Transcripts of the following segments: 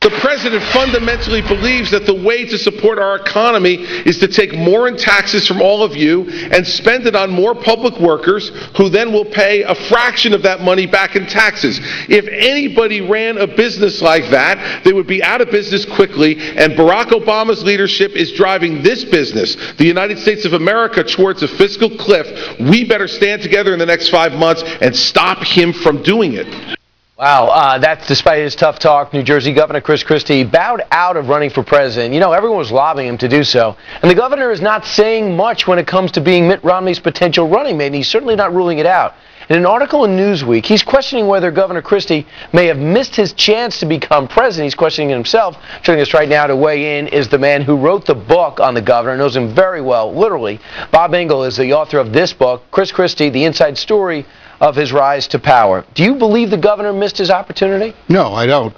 The president fundamentally believes that the way to support our economy is to take more in taxes from all of you and spend it on more public workers who then will pay a fraction of that money back in taxes. If anybody ran a business like that, they would be out of business quickly, and Barack Obama's leadership is driving this business, the United States of America, towards a fiscal cliff. We better stand together in the next 5 months and stop him from doing it. Wow, that's despite his tough talk. New Jersey Governor Christie bowed out of running for president. You know, everyone was lobbying him to do so. And the governor is not saying much when it comes to being Mitt Romney's potential running mate, and he's certainly not ruling it out. In an article in Newsweek, he's questioning whether Governor Christie may have missed his chance to become president. He's questioning it himself. Joining us right now to weigh in is the man who wrote the book on the governor, knows him very well, literally. Bob Ingle is the author of this book, Christie, The Inside Story of His Rise to Power. Do you believe the governor missed his opportunity? No, I don't.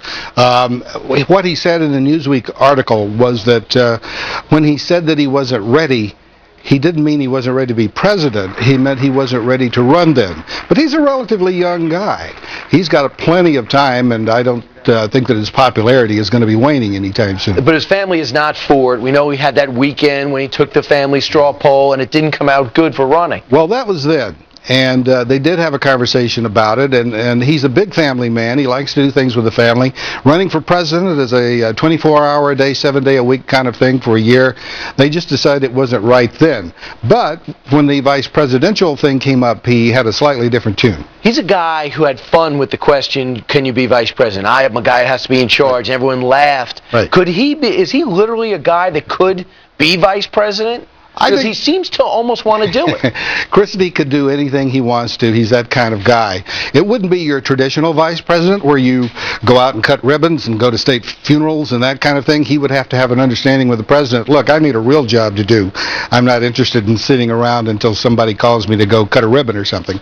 What he said in the Newsweek article was that when he said that he wasn't ready, he didn't mean he wasn't ready to be president. He meant he wasn't ready to run then. But he's a relatively young guy. He's got plenty of time, and I don't think that his popularity is going to be waning anytime soon. But his family is not for it. We know he had that weekend when he took the family straw poll, and it didn't come out good for running. Well, that was then. And they did have a conversation about it, and he's a big family man. He likes to do things with the family. Running for president is a 24-hour-a-day, 7-day-a-week kind of thing for a year. They just decided it wasn't right then. But when the vice presidential thing came up, he had a slightly different tune. He's a guy who had fun with the question, can you be vice president? I am a guy who has to be in charge. And everyone laughed. Right. Could he be? Is he literally a guy that could be vice president? Because he seems to almost want to do it. Christie could do anything he wants to. He's that kind of guy. It wouldn't be your traditional vice president where you go out and cut ribbons and go to state funerals and that kind of thing. He would have to have an understanding with the president. Look, I need a real job to do. I'm not interested in sitting around until somebody calls me to go cut a ribbon or something.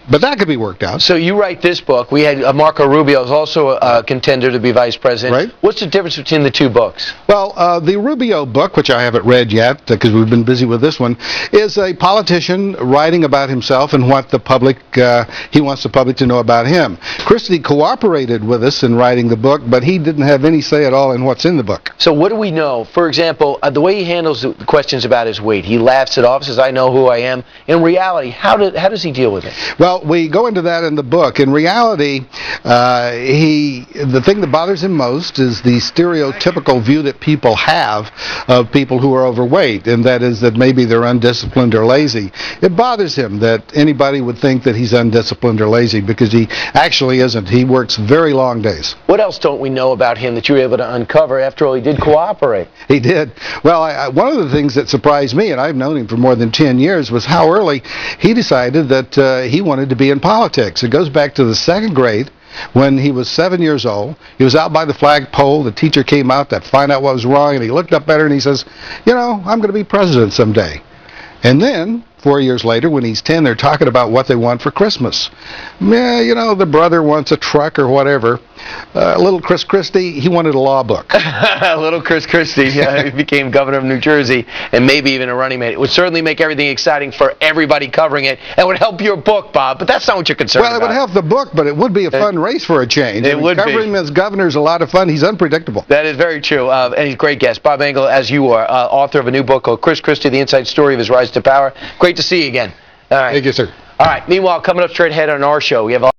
But that could be worked out. So you write this book. We had Marco Rubio is also a contender to be vice president. Right. What's the difference between the two books? Well, the Rubio book, which I haven't read yet because we've been busy with this one, is a politician writing about himself and what the public he wants the public to know about him. Christie cooperated with us in writing the book, but he didn't have any say at all in what's in the book. So what do we know? For example, the way he handles the questions about his weight. He laughs it off, says, I know who I am. In reality, how does he deal with it? Well, we go into that in the book. In reality, the thing that bothers him most is the stereotypical view that people have of people who are overweight, and that is that maybe they're undisciplined or lazy. It bothers him that anybody would think that he's undisciplined or lazy because he actually isn't. He works very long days. What else don't we know about him that you were able to uncover? After all, he did cooperate. He did. Well, one of the things that surprised me, and I've known him for more than 10 years, was how early he decided that he wanted to be in politics. It goes back to the second grade. When he was 7 years old, he was out by the flagpole. The teacher came out to find out what was wrong, and he looked up at her and he says, you know, I'm going to be president someday. And then, 4 years later, when he's 10, they're talking about what they want for Christmas. Yeah, you know, the brother wants a truck or whatever. Little Chris Christie, he wanted a law book. Little Chris Christie became governor of New Jersey and maybe even a running mate. It would certainly make everything exciting for everybody covering it and would help your book, Bob, but that's not what you're concerned about. Well, it would help the book, but it would be a fun race for a change. Covering him as governor is a lot of fun. He's unpredictable. That is very true, and he's a great guest. Bob Ingle, as you are, author of a new book called Christie, The Inside Story of His Rise to Power. Great to see you again. All right. Thank you, sir. All right. Meanwhile, coming up straight ahead on our show, we have